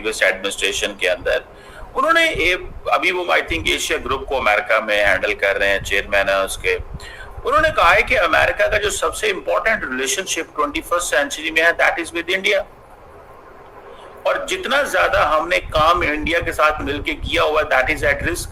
Previous administration के अंदर उन्होंने अभी वो आई थिंक एशिया ग्रुप को अमेरिका में हैंडल कर रहे हैं, चेयरमैन है उसके। उन्होंने कहा है कि अमेरिका का जो सबसे इंपॉर्टेंट रिलेशनशिप 21st सेंचुरी में है दैट इज विद इंडिया, और जितना ज्यादा हमने काम इंडिया के साथ मिलकर किया हुआ दैट इज एट रिस्क।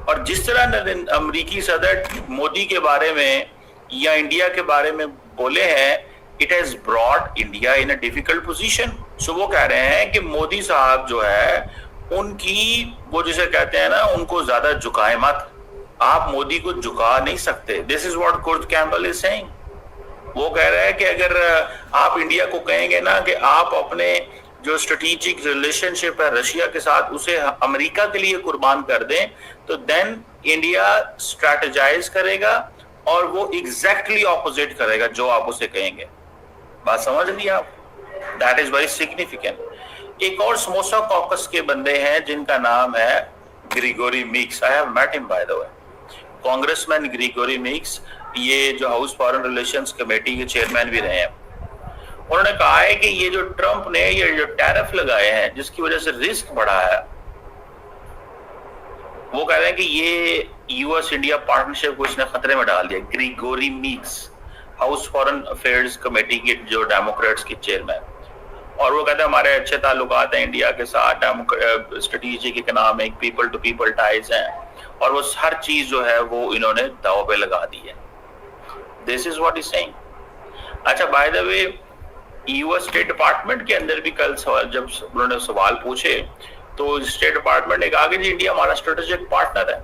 और जिस तरह अमेरिकी सदर मोदी के बारे में या इंडिया के बारे में बोले हैं, it has brought India in a difficult position. So वो कह रहे हैं कि मोदी साहब जो है उनकी, वो जिसे कहते हैं ना, उनको ज्यादा झुकाए मत, आप मोदी को झुका नहीं सकते। This is what Kurt Campbell is saying. वो कह रहे हैं कि अगर आप इंडिया को कहेंगे ना कि आप अपने जो स्ट्रेटेजिक रिलेशनशिप है रशिया के साथ उसे अमेरिका के लिए कुर्बान कर दें, तो देन इंडिया स्ट्रैटेजाइज करेगा और वो एग्जैक्टली ऑपोजिट करेगा जो आप उसे कहेंगे। बात समझ लिया आप? That is very significant. एक और समोसा कॉकस के बंदे हैं जिनका नाम है Gregory Meeks. I have met him by the way. Congressman Gregory Meeks, ये जो हाउस फॉरेन रिलेशंस कमेटी के चेयरमैन भी रहे हैं। उन्होंने कहा है कि ये जो ट्रंप ने ये जो टैरिफ लगाए हैं जिसकी वजह से रिस्क बढ़ा है, वो कह रहे हैं कि ये यूएस इंडिया पार्टनरशिप को इसने खतरे में डाल दिया। Gregory Meeks, House Foreign Affairs Committee के जो डेमोक्रेट्स के चेयरमैन, और वो कहते हैं हमारे अच्छे ताल्लुकात हैं इंडिया के साथ, strategic economic people to people ties हैं, और वो हर चीज जो है वो इन्होंने दाव पे लगा दी है। This is what is saying. अच्छा, by the way, US state department के अंदर भी कल सवाल, जब उन्होंने सवाल पूछे तो स्टेट डिपार्टमेंट ने कहा कि जी इंडिया हमारा स्ट्रेटेजिक पार्टनर है,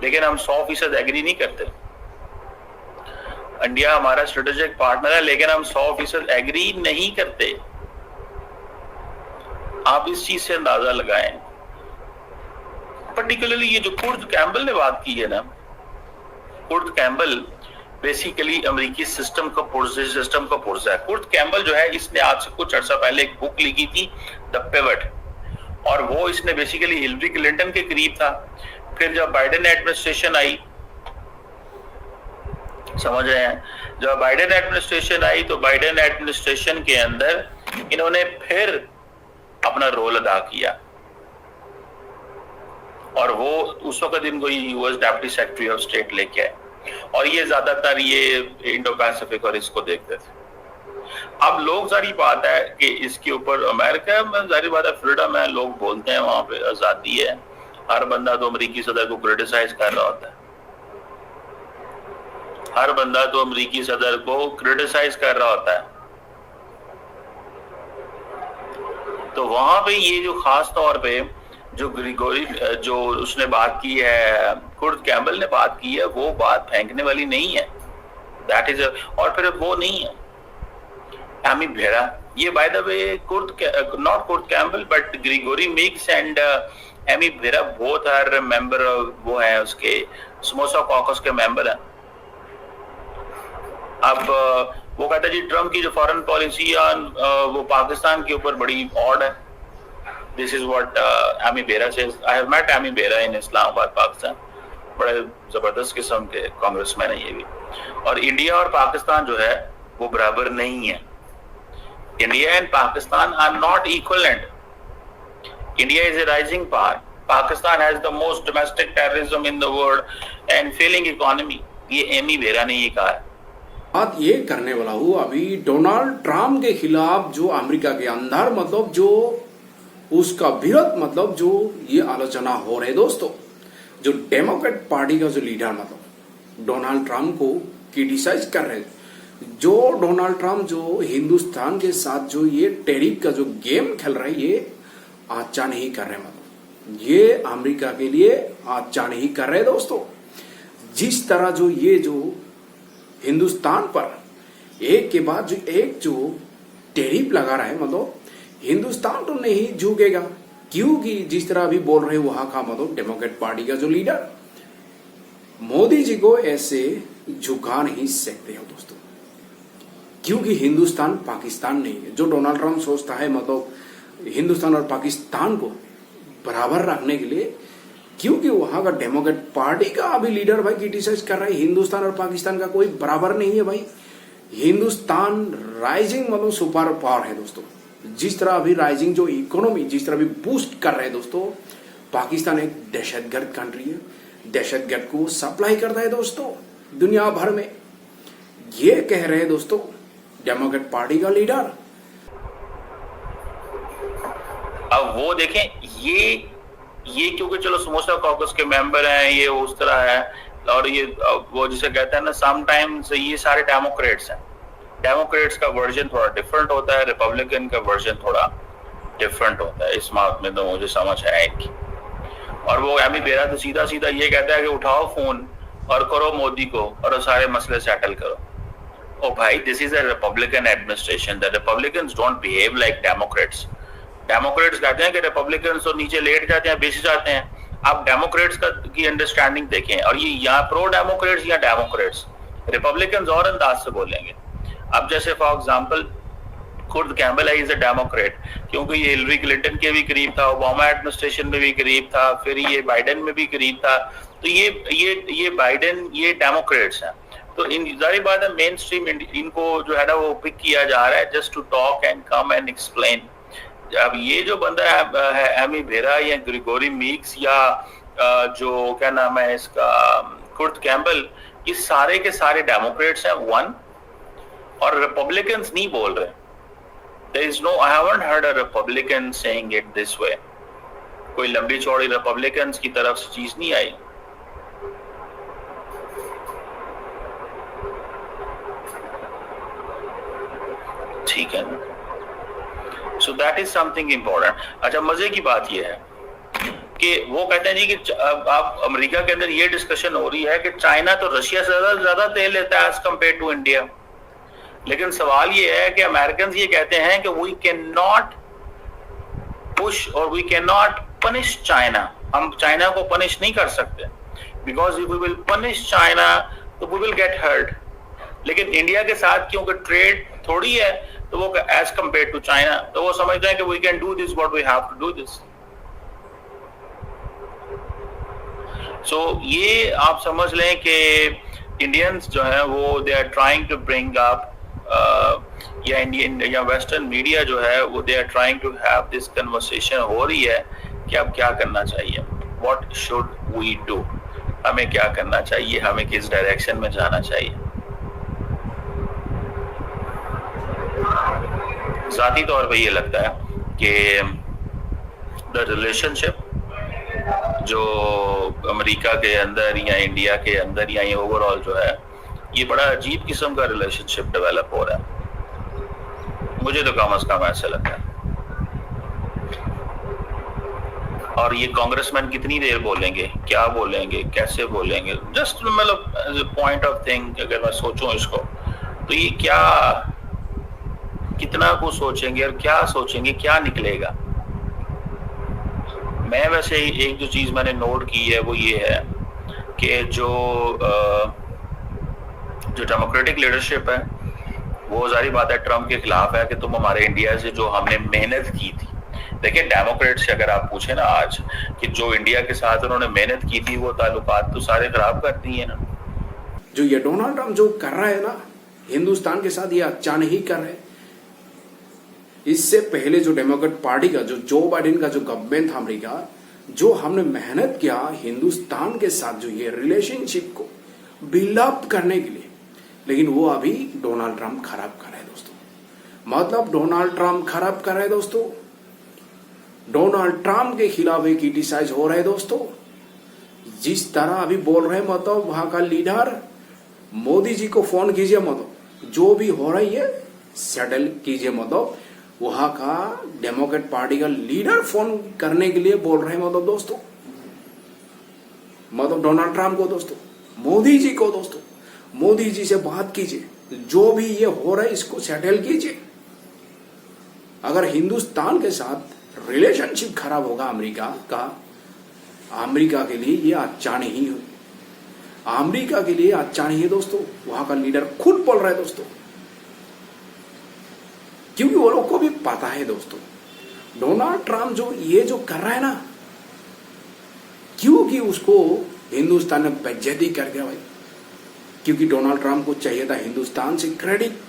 लेकिन हम 100% एग्री नहीं करते। इंडिया हमारा स्ट्रेटेजिक पार्टनर है लेकिन हम 100% एग्री नहीं करते। आप इस चीज से अंदाजा लगाएं। पर्टिकुलरली ये जो कुर्ट कैम्पबेल ने बात की है ना, कुर्ट कैम्पबेल बेसिकली अमेरिकी सिस्टम का पुर्जा है। कुर्ट कैम्पबेल जो है, इसने आज से कुछ अर्सा पहले एक बुक लिखी थी द पिवट, और वो इसने बेसिकली हिलरी क्लिंटन के करीब था। फिर जब बाइडेन एडमिनिस्ट्रेशन आई, समझ रहे हैं, जब बाइडेन एडमिनिस्ट्रेशन आई तो बाइडेन एडमिनिस्ट्रेशन के अंदर इन्होंने फिर अपना रोल अदा किया, और वो उस वक्त इनको US deputy secretary of state लेके आए, और ये ज्यादातर ये इंडो पैसिफिक और इसको देखते थे। अब लोग, जारी बात है कि इसके ऊपर अमेरिका में जारी बात है फ्रीडम है, लोग बोलते हैं वहां पे आजादी है, हर बंदा तो अमेरिकी सदर को क्रिटिसाइज कर रहा होता है, हर बंदा तो अमेरिकी सदर को क्रिटिसाइज कर रहा होता है। तो वहां पे ये जो खास तौर पे जो ग्रिगोरी, जो उसने बात की है, कुर्ट कैम्पबेल ने बात की है, वो बात फेंकने वाली नहीं है। दैट इज, और फिर वो नहीं है एमी बेरा। ये by the way not Kurt Campbell but Gregory Meeks and Ami Bera both are member, वो है उसके समोसा कॉकस के मेंबर हैं। अब वो कहता है जी ट्रम्प की जो फॉरेन पॉलिसी वो पाकिस्तान के ऊपर बड़ी ऑड है। This is what Ami Bera says. I have met Ami Bera in Islamabad, Pakistan. बड़े जबरदस्त किस्म के कांग्रेसमैन है ये भी। और इंडिया और पाकिस्तान जो है वो बराबर नहीं है। India and Pakistan are not equivalent. India is a rising power, Pakistan has the most domestic terrorism in the world and failing economy. ये एमी बेरा ने ये कहा है। बात ये करने वाला हूँ अभी डोनाल्ड ट्रम्प के खिलाफ जो अमेरिका के अंदर मतलब जो उसका विरोध मतलब जो ये आलोचना हो रहे दोस्तों, जो डेमोक्रेट पार्टी का जो लीडर मतलब डोनाल्ड ट्रम्प को क्रिटिसाइज कर रहे, जो डोनाल्ड ट्रम्प जो हिंदुस्तान के साथ जो ये टैरिफ का जो गेम खेल रहे, ये अच्छा नहीं कर रहे, मतलब ये अमेरिका के लिए अच्छा नहीं कर रहे दोस्तों। जिस तरह जो ये जो हिंदुस्तान पर एक के बाद जो एक जो टैरिफ लगा रहा है, मतलब हिंदुस्तान तो नहीं झुकेगा, क्योंकि जिस तरह अभी बोल रहे वहां का मतलब डेमोक्रेट पार्टी का जो लीडर मोदी जी को ऐसे झुका नहीं सकते हो दोस्तों, क्योंकि हिंदुस्तान पाकिस्तान नहीं है। जो डोनाल्ड ट्रम्प सोचता है मतलब हिंदुस्तान और पाकिस्तान को बराबर रखने के लिए, क्योंकि वहां का डेमोक्रेट पार्टी का अभी लीडर भाई क्रिटिसाइज कर रहा है हिंदुस्तान और पाकिस्तान का कोई बराबर नहीं है भाई। हिंदुस्तान राइजिंग मतलब सुपर पावर है दोस्तों। जिस तरह अभी राइजिंग जो इकोनॉमी जिस तरह अभी बूस्ट कर रहे हैं दोस्तों, पाकिस्तान एक दहशतगर्द कंट्री है, दहशतगर्द को सप्लाई करता है दोस्तों दुनिया भर में। ये कह रहे हैं दोस्तों डेमोक्रेट पार्टी का लीडर। अब वो देखें, ये क्योंकि चलो समोसा कॉकस के मेंबर हैं, ये उस तरह है, और ये वो जिसे कहते हैं ना समटाइम्स ये सारे डेमोक्रेट्स हैं। डेमोक्रेट्स का वर्जन थोड़ा डिफरेंट होता है, रिपब्लिकन का वर्जन थोड़ा डिफरेंट होता है। इस बात में तो मुझे समझ है इनकी। और वो एमी बेरा तो सीधा सीधा ये कहता है कि उठाओ फोन और करो मोदी को और सारे मसले सेटल करो। ओ भाई, this is a Republican administration. The Republicans don't behave like Democrats. Democrats कहते हैं कि रिपब्लिकन्स तो नीचे लेट जाते हैं, बेच जाते हैं। आप डेमोक्रेट्स का की अंडरस्टैंडिंग देखें, और ये यहाँ प्रो डेमोक्रेट्स या डेमोक्रेट्स, रिपब्लिकन्स और अंदाज से बोलेंगे। अब जैसे for example Khurd Campbell is a Democrat, क्योंकि ये हिलरी क्लिंटन के भी करीब था, ओबामा एडमिनिस्ट्रेशन में भी करीब था, फिर ये बाइडेन में भी करीब था। तो ये बाइडेन ये डेमोक्रेट्स हैं। तो इन जारी बात है, मेन स्ट्रीम इनको जो है ना वो पिक किया जा रहा है just to talk and come and explain. अब ये जो बंदा है एमी बेरा या ग्रिगोरी मीक्स या जो क्या नाम है इसका कुर्ट कैम्बल, ये सारे के सारे डेमोक्रेट्स हैं वन, और रिपब्लिकन्स नहीं बोल रहे। There is no, I haven't heard a Republican saying it this way. कोई लंबी चौड़ी रिपब्लिकन्स की तरफ से चीज नहीं आई। ठीक है ना? So that is something important. अच्छा, मजे की बात यह है कि वो कहते हैं जी कि अब अमेरिका के अंदर ये डिस्कशन हो रही है कि चाइना तो रशिया से ज्यादा तेल लेता है एज कम्पेयर टू इंडिया। लेकिन सवाल ये है कि अमेरिकन ये कहते हैं कि we can not push or we can not punish China. हम चाइना को पनिश नहीं कर सकते, because if we will punish China तो वी विल गेट हर्ट। लेकिन इंडिया के साथ क्योंकि ट्रेड थोड़ी है, तो वो एज कंपेयर टू चाइना, तो वो समझते हैं कि we can do this what we have to do this. So ये आप समझ लें कि इंडियंस जो है वो they are trying to bring up या इंडियन या वेस्टर्न मीडिया जो है वो they are trying to have this conversation हो रही है कि अब क्या करना चाहिए, व्हाट शुड वी डू, हमें क्या करना चाहिए, हमें किस डायरेक्शन में जाना चाहिए। जाती तौर पे ये लगता है कि द रिलेशनशिप जो अमेरिका के अंदर या इंडिया के अंदर या ये ओवरऑल जो है, ये बड़ा अजीब किस्म का रिलेशनशिप डेवलप हो रहा है, मुझे तो कम से कम ऐसा लगता है। और ये कांग्रेसमैन कितनी देर बोलेंगे, क्या बोलेंगे, कैसे बोलेंगे, जस्ट मतलब पॉइंट ऑफ थिंग अगर मैं सोचूं इसको, तो ये क्या कितना कुछ सोचेंगे और क्या सोचेंगे, क्या निकलेगा। मैं वैसे एक जो चीज मैंने नोट की है वो ये है कि जो डेमोक्रेटिक लीडरशिप है वो जारी बात है ट्रम्प के खिलाफ है कि तुम हमारे इंडिया से जो हमने मेहनत की थी। देखिए, डेमोक्रेट से अगर आप पूछे ना आज कि जो इंडिया के साथ उन्होंने मेहनत की थी वो ताल्लुकात तो सारे खराब कर दिए ना। जो ये डोनाल्ड ट्रम्प जो कर रहा है ना हिंदुस्तान के साथ, ये अचानक ही कर रहे हैं। इससे पहले जो डेमोक्रेट पार्टी का जो बाइडेन का जो गवर्नमेंट था अमेरिका, जो हमने मेहनत किया हिंदुस्तान के साथ जो ये रिलेशनशिप को बिल्डअप करने के लिए, लेकिन वो अभी डोनाल्ड ट्रम्प खराब कर रहे हैं दोस्तों। मतलब डोनाल्ड ट्रम्प खराब कर रहे हैं दोस्तों, डोनाल्ड ट्रम्प के खिलाफ एक क्रिटिसाइज हो रहे हैं दोस्तों। जिस तरह अभी बोल रहे हैं मतलब वहां का लीडर मोदी जी को फोन कीजिए, मतलब जो भी हो रही है सेटल कीजिए, मतलब वहां का डेमोक्रेट पार्टी का लीडर फोन करने के लिए बोल रहे हैं मतलब दोस्तों, मतलब डोनाल्ड ट्रम्प को दोस्तों, मोदी जी को दोस्तों, मोदी जी से बात कीजिए, जो भी ये हो रहा है इसको सेटल कीजिए। अगर हिंदुस्तान के साथ रिलेशनशिप खराब होगा अमेरिका के लिए ये अच्छा नहीं है, अमेरिका के लिए अच्छा नहीं है दोस्तों। वहां का लीडर खुद बोल रहा है दोस्तों, क्योंकि वो लोग को भी पता है दोस्तों डोनाल्ड ट्रम्प जो ये जो कर रहा है ना, क्योंकि उसको हिंदुस्तान ने बेइज्जती कर दिया भाई, क्योंकि डोनाल्ड ट्रम्प को चाहिए था हिंदुस्तान से क्रेडिट,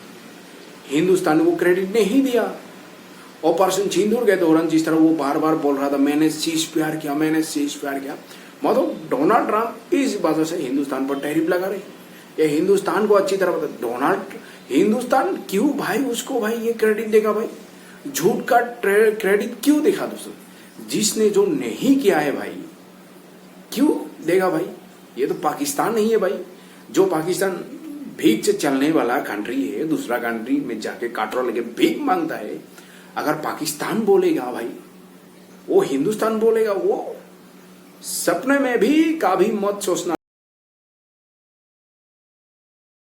हिंदुस्तान ने वो क्रेडिट नहीं दिया। ऑपरेशन सिंदूर के दौरान जिस तरह वो बार बार बोल रहा था मैंने सीज फायर किया, मैंने सीज फायर किया, मतलब डोनाल्ड ट्रंप इस वजह से हिंदुस्तान पर टैरिफ लगा रहे। ये हिंदुस्तान को अच्छी तरह पता, डोनाल्ड हिंदुस्तान क्यों भाई उसको भाई ये क्रेडिट देगा भाई, झूठ का क्रेडिट क्यों देखा दोस्तों, जिसने जो नहीं किया है भाई क्यों देगा भाई। ये तो पाकिस्तान नहीं है भाई, जो पाकिस्तान भीख से चलने वाला कंट्री है, दूसरा कंट्री में जाके काटरा लेके भीख मांगता है, अगर पाकिस्तान बोलेगा भाई, वो हिंदुस्तान बोलेगा, वो सपने में भी कभी मत सोचना।